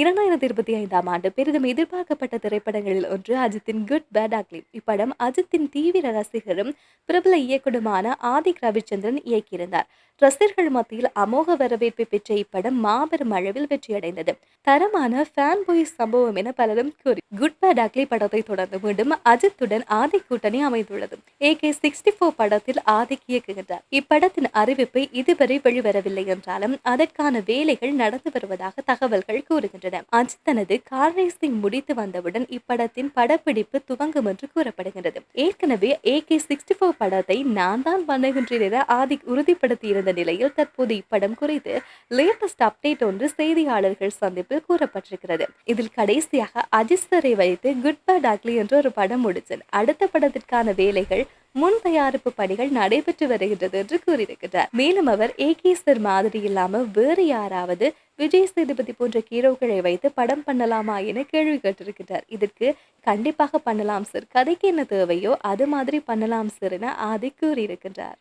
2025ஆம் ஆண்டு பெரிதும் எதிர்பார்க்கப்பட்ட திரைப்படங்களில் ஒன்று அஜித்தின் குட் பேட் அக்லி. இப்படம் அஜித்தின் தீவிர ரசிகரும் பிரபல இயக்குனருமான ஆதிக் ரவிச்சந்திரன் இயக்கியிருந்தார். ரசிகர்கள் மத்தியில் அமோக வரவேற்பை பெற்ற இப்படம் மாபெரும் அளவில் வெற்றியடைந்தது. தரமான ஃபேன் பாய் சம்பவம் என பலரும் கூறி குட் பேட் அக்லி படத்தை தொடர்ந்து மீண்டும் அஜித்துடன் ஆதிக் கூட்டணி அமைந்துள்ளது. AK64 படத்தில் ஆதிக் இயக்குகின்றார். இப்படத்தின் அறிவிப்பை இதுவரை வெளிவரவில்லை என்றாலும் அதற்கான வேலைகள் நடந்து வருவதாக தகவல்கள் கூறுகின்றன. அஜித் தனது கார் ரேசிங் முடித்து வந்தவுடன் இப்படத்தின் படப்பிடிப்பு துவங்கும் என்று கூறப்படுகிறது. ஏற்கனவே AK64 படத்தை நான் தான் பண்ணுகின்றேன் என ஆதிக் உறுதிப்படுத்தியிருந்த நிலையில் தற்போது இப்படம் குறித்து லேட்டஸ்ட் அப்டேட் ஒன்று செய்தியாளர்கள் சந்திப்பில் கூறப்பட்டிருக்கிறது. இதில் கடைசியாக அஜித் சரை வைத்து குட் பேட் அக்லி என்ற ஒரு படம் முடிச்சது. அடுத்த படத்திற்கான வேலைகள் முன் தயாரிப்பு பணிகள் நடைபெற்று வருகின்றது என்று கூறியிருக்கிறார். மேலும் அவர் AK சார் மாதிரி இல்லாம வேறு யாராவது விஜய் சேதுபதி போன்ற ஹீரோக்களை வைத்து படம் பண்ணலாமா என கேள்வி கேட்டிருக்கிறார். இதற்கு கண்டிப்பாக பண்ணலாம் சார், கதைக்கு என்ன தேவையோ அது மாதிரி பண்ணலாம் சார் என ஆதிக் கூறியிருக்கின்றார்.